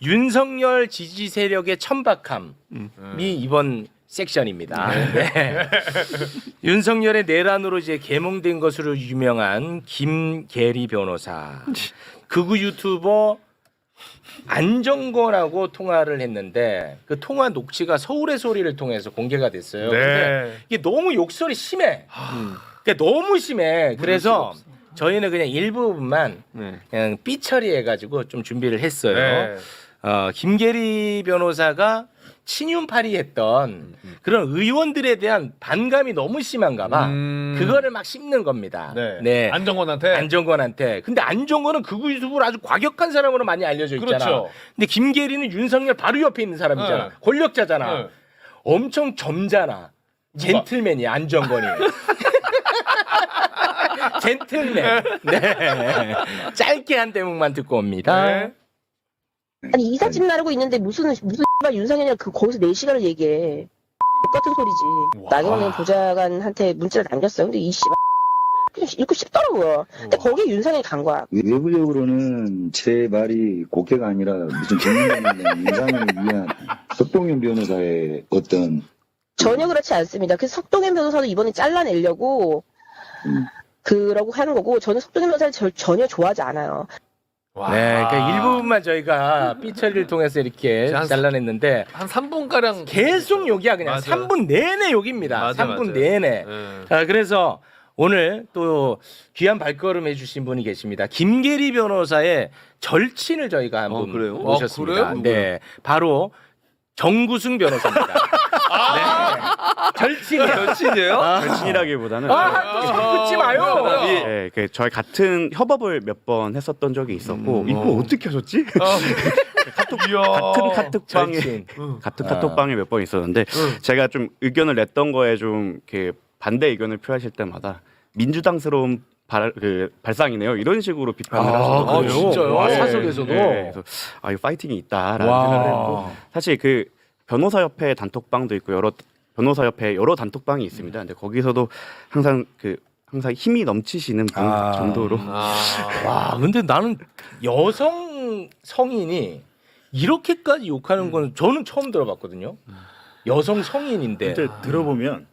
윤석열 지지 세력의 천박함이 이번 섹션입니다. 네. 윤석열의 내란으로 이제 개몽된 것으로 유명한 김계리 변호사, 극우 유튜버 안정권하고 통화를 했는데 그 통화 녹취가 서울의 소리를 통해서 공개가 됐어요. 근데 이게 너무 욕설이 심해. 그러니까 너무 심해. 그래서 저희는 그냥 일부분만 그냥 삐 처리해가지고 좀 준비를 했어요. 김계리 변호사가 친윤파리했던 그런 의원들에 대한 반감이 너무 심한가 봐. 그거를 막 씹는 겁니다. 네. 안정권한테. 근데 안정권은 극우 유튜브로 아주 과격한 사람으로 많이 알려져 있잖아. 그렇죠. 근데 김계리는 윤석열 바로 옆에 있는 사람이잖아. 권력자잖아. 엄청 점잖아. 젠틀맨이야, 안정권이. 젠틀맨. 네. 짧게 한 대목만 듣고 옵니다. 네. 아니 이사 집 나르고 있는데 무슨 윤상현이가 거기서 4시간을 얘기해. 똑같은 소리지. 나경원 보좌관한테 문자를 남겼어요. 근데 이 씨발 그냥 읽고 싶더라고요. 근데 거기에 윤상현이 간 거야. 외부적으로는 제 말이 곡해가 아니라 무슨 전문가는 윤상현을 위한 석동현 변호사의 어떤 전혀 그렇지 않습니다. 그래서 석동현 변호사도 이번에 잘라내려고 그러고 하는 거고 저는 석동현 변호사를 전혀 좋아하지 않아요. 네, 그러니까 일부분만 저희가 삐처리를 통해서 이렇게 잘라냈는데 한 3분가량 계속 욕이야. 그냥 맞아. 3분 내내 욕입니다. 맞아, 3분 맞아. 내내. 자, 그래서 오늘 또 귀한 발걸음 해주신 분이 계십니다. 김계리 변호사의 절친을 저희가 한분 그래요? 모셨습니다. 그래요? 네, 바로 정구승 변호사입니다. 네. 절친이에요. 절친이에요? 절친이라기보다는 또 잡붙지 마요. 네, 저희 같은 협업을 몇 번 했었던 적이 있었고 이거 어떻게 하셨지? 같은 카톡방에 절친. 같은 카톡방에 몇 번 있었는데 제가 좀 의견을 냈던 거에 좀 이렇게 반대 의견을 표하실 때마다 민주당스러운 발상이네요. 이런 식으로 비판을 하셨거든요. 그래요? 진짜요? 네. 사석에서도? 네, 그래서 이 파이팅이 있다라는 와. 생각을 했고 사실 그 변호사협회 단톡방도 있고 변호사협회 여러 단톡방이 있습니다. 근데 거기서도 항상 힘이 넘치시는 분 정도로 와, 근데 나는 여성 성인이 이렇게까지 욕하는 건 저는 처음 들어봤거든요. 여성 성인인데 근데 들어보면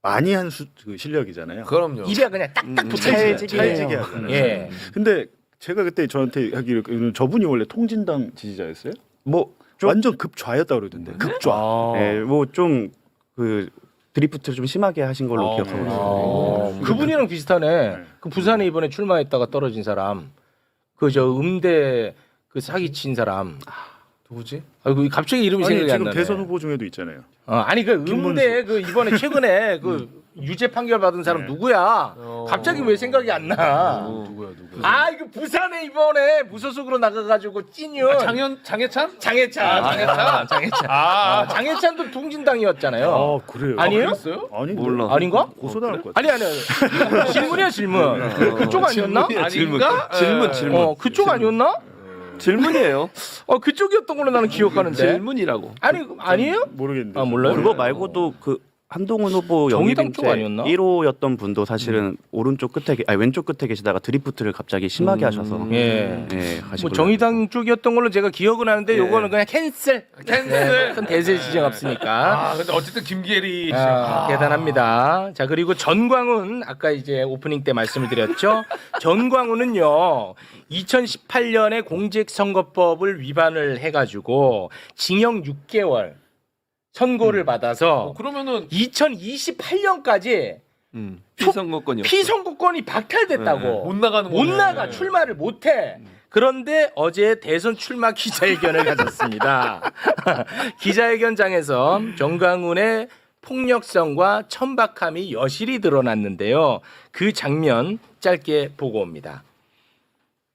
많이 한 그 실력이잖아요. 그럼요. 입에 그냥 딱딱 붙어있어요. 찰지게 하잖아요. 예. 근데 제가 그때 저한테 하기로 저분이 원래 통진당 지지자였어요? 뭐 완전 급좌였다 그러던데. 급좌. 네, 뭐 좀 드리프트를 좀 심하게 하신 걸로 기억하고 있어요. 그분이랑 비슷하네. 그 부산에 이번에 출마했다가 떨어진 사람. 그 음대 그 사기친 사람. 누구지? 아이고 갑자기 이름이 아니 생각이 안 지금 나네. 대선 후보 중에도 있잖아요. 아니 그 음대 그 이번에 최근에 그 유죄 판결 받은 사람 네. 누구야? 갑자기 왜 생각이 안 나? 누구야? 아 이거 부산에 이번에 무소속으로 나가가지고 찐유 장해찬? 장해찬. 장해찬도 통진당이었잖아요. 그래요? 아니에요? 그랬어요? 아니 몰라. 아닌가? 고소당할 것 같아. 아니 질문이야 질문. 그쪽 아니었나? 아닌가? 질문. 그쪽 아니었나? 질문이에요. 그쪽이었던 걸로 나는 기억하는데. 질문이라고. 아니에요? 모르겠는데. 몰라요? 그거 말고도 한동훈 후보 정의당 영입인체 쪽 아니었나? 1호였던 분도 사실은 왼쪽 끝에 계시다가 드리프트를 갑자기 심하게 하셔서 예. 하신 뭐 걸로 정의당 쪽이었던 걸로 제가 기억은 하는데 요거는 그냥 캔슬. 캔슬. 큰 대세 지정 없으니까. 근데 어쨌든 김계리 대단합니다. 자, 그리고 전광훈 아까 이제 오프닝 때 말씀을 드렸죠. 전광훈은요. 2018년에 공직선거법을 위반을 해가지고 징역 6개월 선고를 받아서 그러면은 2028년까지 피선거권이요. 피선거권이 박탈됐다고. 못 나가는 못 거네. 나가 출마를 못해. 그런데 어제 대선 출마 기자회견을 가졌습니다. 기자회견장에서 정광훈의 폭력성과 천박함이 여실히 드러났는데요. 그 장면 짧게 보고 옵니다.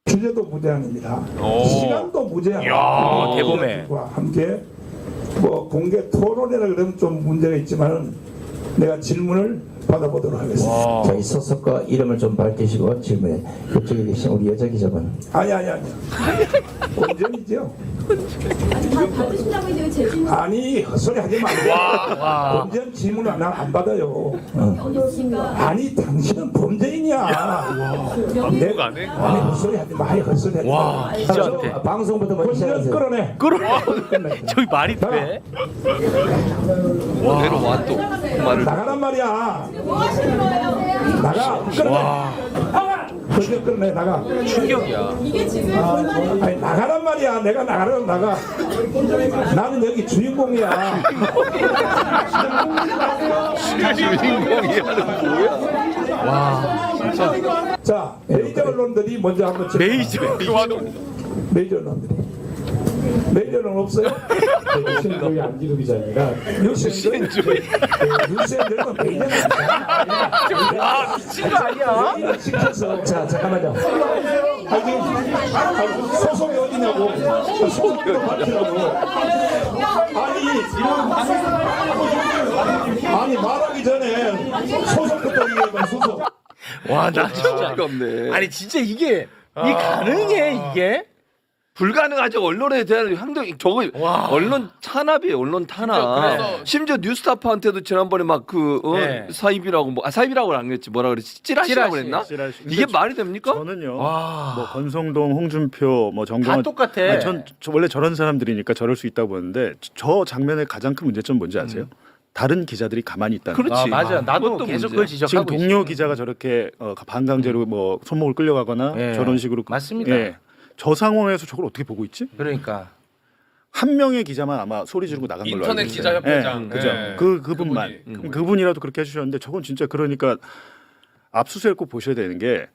주제도 무제한입니다. 시간도 무제한. 야, 대범해. 함께 뭐 공개 토론회라 그러면 좀 문제가 있지만 내가 질문을 받아보도록 하겠습니다. 저희 소속과 이름을 좀 밝히시고 질문해. 그쪽에 계신 우리 여자 기자분. 아니. 본전이죠. 아니 헛소리 하지 말고 범죄 질문을 난 안 받아요. 아니 당신은 범죄인이야. 뭐가 안 해? 아니 헛소리 하지 마. 헛소리 하지 마. 기자한테. 방송부터 먼저 범죄 시작하세요. 끌어내. 저기 말이 돼? 내려와 또 말을. 나가란 말이야. 나가. 끌어내. 범죄 끌어내. 나가. 충격이야. 아니 나가란 말이야. 내가 나가라면 나가. 나는 여기 주인공이야. 자, 메이저 언론들이 먼저 한번 메이저. 메이저 언론들이. 메이저는 없어요? 유시엔조이 안지도 기자입니다. 유시엔조이 유시엔조이는 메이저는 아니야. 미친 거 아니야? 시켜서 자, 잠깐만요. 아니 소속이 어디냐고 소속도 밝히라고 아니 말하기 전에 소속부터 얘기해봐. 소속. 와, 나 진짜. 없네. 아니 진짜 이게 가능해 이게? 불가능하죠. 언론에 대한 행동 저거 와. 언론 탄압이에요. 언론 탄압. 그래서- 심지어 뉴스타파한테도 지난번에 막 그 네. 사입이라고 사입이라고는 안 그랬지. 뭐라 그랬지? 찌라시라고 찌라시. 그랬나? 찌라시. 이게 근데 말이 됩니까? 저는요. 와. 뭐 권성동, 홍준표, 뭐 정광훈 다 똑같아. 아니, 저 원래 저런 사람들이니까 저럴 수 있다고 보는데 저 장면의 가장 큰 문제점 뭔지 아세요? 다른 기자들이 가만히 있다는 거예요. 그렇지. 맞아. 나도 그것도 계속 문제야. 그걸 지금 지적하고 동료 있어. 기자가 저렇게 반강제로 뭐 손목을 끌려가거나 예. 저런 식으로 맞습니다. 예. 저 상황에서 저걸 어떻게 보고 있지? 그러니까. 한 명의 기자만 아마 소리 지르고 나간 걸로 인터넷 알고 기자 있어요. 협회장. 예, 그죠. 예. 그분만 그분이. 그분이라도 그렇게 해주셨는데 저건 진짜 그러니까 압수수색 꼭 보셔야 되는 게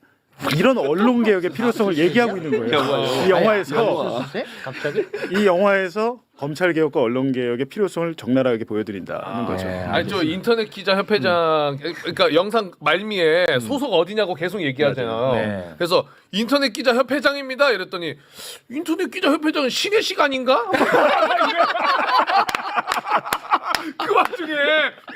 이런 언론 개혁의 필요성을 얘기하고 있는 거예요. 이 영화에서 갑자기? 이 영화에서 검찰 개혁과 언론 개혁의 필요성을 적나라하게 보여드린다는 거죠. 예. 아니 저 인터넷 기자 협회장 그러니까 영상 말미에 소속 어디냐고 계속 얘기하잖아요. 네. 그래서 인터넷 기자 협회장입니다. 이랬더니 인터넷 기자 협회장은 신의 시간인가? 그 와중에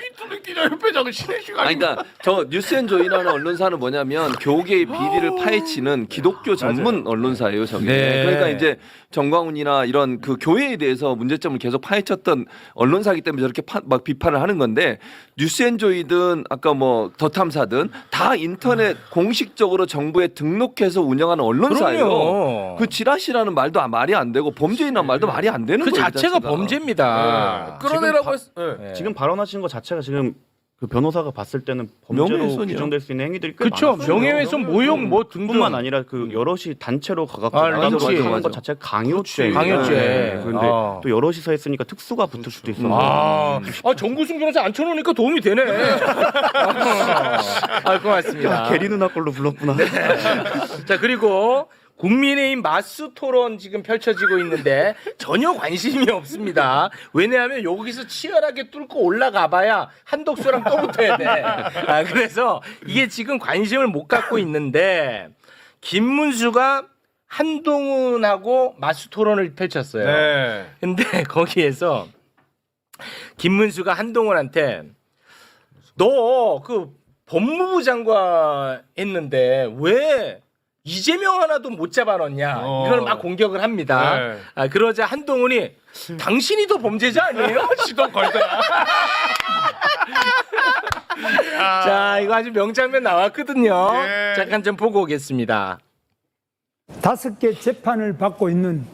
인터넷 기자 협회장은 신의 시간인가? 아니 그러니까 저 뉴스앤조이라는 언론사는 뭐냐면 교계의 비리를 파헤치는 기독교 전문 언론사예요, 저게. 네. 그러니까 이제 정광훈이나 이런 그 교회에 대해서 문제점을 계속 파헤쳤던 언론사이기 때문에 저렇게 막 비판을 하는 건데 뉴스앤조이든 아까 뭐 더 탐사든 다 인터넷 공식적으로 정부에 등록해서 운영하는 언론사예요. 그럼요. 그 지라시라는 말도 말이 안 되고 범죄인이란 말도 말이 안 되는 그 거예요. 자체가 범죄입니다. 끌어내라고 했. 네. 지금 발언하신 것 자체가 지금 그 변호사가 봤을 때는 범죄로 명예훼손이요. 규정될 수 있는 행위들이 꽤 그렇죠. 많았어요. 명예훼손, 모욕 뭐 등등. 뿐만 아니라 그 여럿이 단체로 가갖고 아, 나가서 린치. 하는 것 자체가 강요죄. 강요죄. 그런데 아. 또 여럿이서 했으니까 특수가 붙을 수도 있어서. 정구승 변호사 앉혀놓으니까 도움이 되네. 고맙습니다. 게리 누나 걸로 불렀구나. 자, 그리고 국민의힘 마수 토론 지금 펼쳐지고 있는데 전혀 관심이 없습니다. 왜냐하면 여기서 치열하게 뚫고 올라가 봐야 한독수랑 또 붙어야 돼. 그래서 이게 지금 관심을 못 갖고 있는데 김문수가 한동훈하고 마수 토론을 펼쳤어요. 네. 근데 거기에서 김문수가 한동훈한테 너 그 법무부 장관 했는데 왜 이재명 하나도 못 잡아넣냐 이걸 막 공격을 합니다. 네. 그러자 한동훈이 당신이 더 범죄자 아니에요? 시동 걸다. 자, 이거 아주 명장면 나왔거든요. 예. 잠깐 좀 보고 오겠습니다. 5개 재판을 받고 있는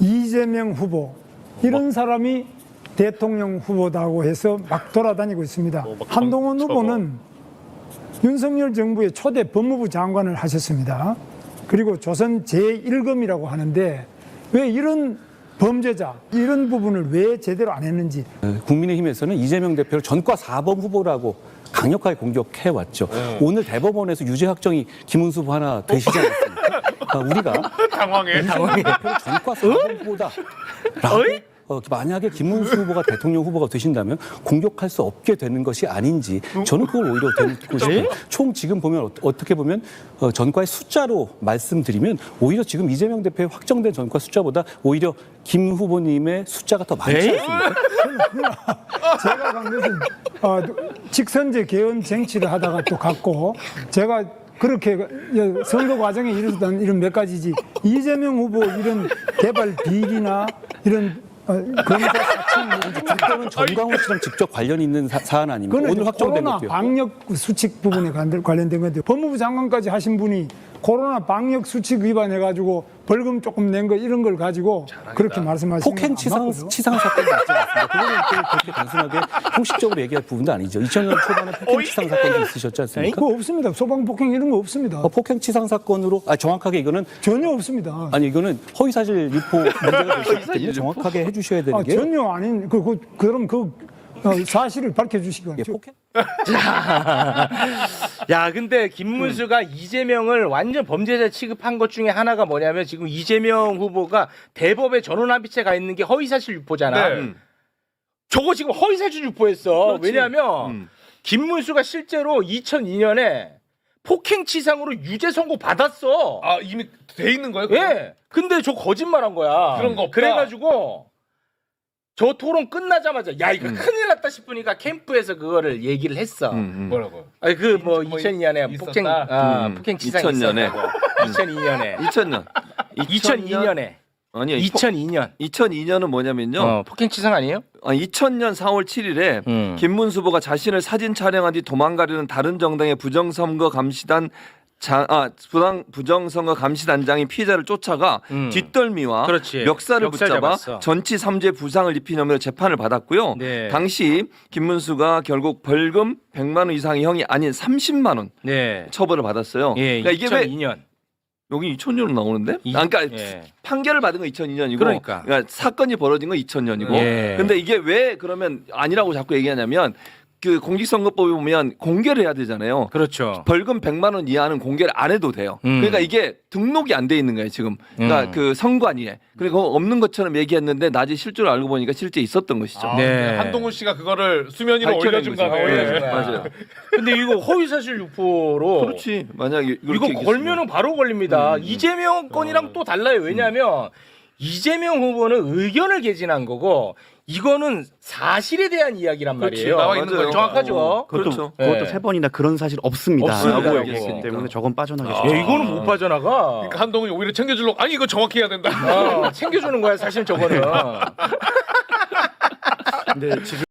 이재명 후보 이런 사람이 대통령 후보다고 해서 막 돌아다니고 있습니다. 한동훈 후보는 윤석열 정부의 초대 법무부 장관을 하셨습니다. 그리고 조선 제1검이라고 하는데 왜 이런 범죄자 이런 부분을 왜 제대로 안 했는지. 국민의힘에서는 이재명 대표를 전과 4범 후보라고 강력하게 공격해왔죠. 오늘 대법원에서 유죄 확정이 김문수 후보 하나 되시지 않았습니까? 우리가 당황해. 이재명 대표를 전과 4범 후보다 라고 만약에 김문수 후보가 대통령 후보가 되신다면 공격할 수 없게 되는 것이 아닌지 저는 그걸 오히려 듣고 싶어요. 총 지금 보면 어떻게 보면 전과의 숫자로 말씀드리면 오히려 지금 이재명 대표의 확정된 전과 숫자보다 오히려 김 후보님의 숫자가 더 많지 않습니까? 제가 간 것은 직선제 개헌 쟁취를 하다가 또 갔고 제가 그렇게 선거 과정에 이루어졌던 이런 몇 가지지 이재명 후보 이런 개발 비리나 이런 검사 사칭 그거는 정광훈 씨랑 직접 관련 있는 사안 아닙니까? 그거는 오늘 확정된 코로나 것도요. 방역 수칙 부분에 관련된 건데 법무부 장관까지 하신 분이 코로나 방역 수칙 위반해가지고 벌금 조금 낸 거 이런 걸 가지고 그렇게 말씀하시는 폭행 치상 사건이 있지 않습니까? 그거는 또 그렇게 단순하게 형식적으로 얘기할 부분도 아니죠. 2000년 초반에 폭행 치상 사건도 있으셨지 않습니까? 그거 없습니다. 소방 폭행 이런 거 없습니다. 폭행 치상 사건으로 정확하게 이거는 전혀 없습니다. 아니 이거는 허위사실 유포 문제가 되기 때문에 정확하게 해주셔야 되는 게 전혀 아닌 그럼 사실을 밝혀주시기 예, 바랍니다. 폭행 야, 근데 김문수가 이재명을 완전 범죄자 취급한 것 중에 하나가 뭐냐면 지금 이재명 후보가 대법에 전원합의체 가 있는 게 허위사실 유포잖아. 네. 저거 지금 허위사실 유포했어. 그렇지. 왜냐하면 김문수가 실제로 2002년에 폭행치상으로 유죄 선고 받았어. 아 이미 돼 있는 거예요? 그거? 예. 근데 저 거짓말한 거야. 그런 거 없다. 그래가지고 저 토론 끝나자마자 야 이거 큰일 났다 싶으니까 캠프에서 그거를 얘기를 했어. 뭐라고? 아니 그 뭐 뭐 2002년에 있었다? 폭행 치상 2000년에. 2002년에 2000년. 2002년에 아니요. 2002년 2002년은 뭐냐면요. 폭행 치상 아니에요? 2000년 4월 7일에 김문수 후보가 자신을 사진 촬영한 뒤 도망가려는 다른 정당의 부정선거 감시단 부정선거 감시단장이 피해자를 쫓아가 뒷덜미와 그렇지. 멱살을 멱살 붙잡아 잡았어. 전치 3주의 부상을 입힌 혐의로 재판을 받았고요. 네. 당시 김문수가 결국 벌금 100만 원 이상의 형이 아닌 30만 원 네. 처벌을 받았어요. 예, 그러니까 이게 왜 2002년. 여기 2000년으로 나오는데? 그러니까 예. 판결을 받은 건 2002년이고 그러니까. 사건이 벌어진 건 2000년이고 예. 근데 이게 왜 그러면 아니라고 자꾸 얘기하냐면 그 공직선거법에 보면 공개를 해야 되잖아요. 그렇죠. 벌금 100만 원 이하는 공개를 안 해도 돼요. 그러니까 이게 등록이 안 돼 있는 거예요, 지금. 그러니까 그 선관위에. 그리고 없는 것처럼 얘기했는데 낮에 실제로 알고 보니까 실제 있었던 것이죠. 아, 네. 한동훈 씨가 그거를 수면 위로 밝혀낸 올려준 거죠. 거네. 올려준 거야. 맞아요. 근데 이거 허위사실 유포로 그렇지. 만약에 이거 걸면은 바로 걸립니다. 이재명 건이랑 또 달라요. 왜냐하면 이재명 후보는 의견을 개진한 거고 이거는 사실에 대한 이야기란 그렇지, 말이에요. 나와 있는 맞아요. 거죠. 정확하죠. 그렇죠. 그것도 예. 세 번이나 그런 사실 없습니다. 없습니다. 라고 라고. 얘기했기 때문에 저건 빠져나가기 야, 쉽지 이거는 못 빠져나가. 그러니까 한동훈이 오히려 챙겨주려고 아니 이거 정확히 해야 된다. 챙겨주는 거야 사실 저거는. 근데 지금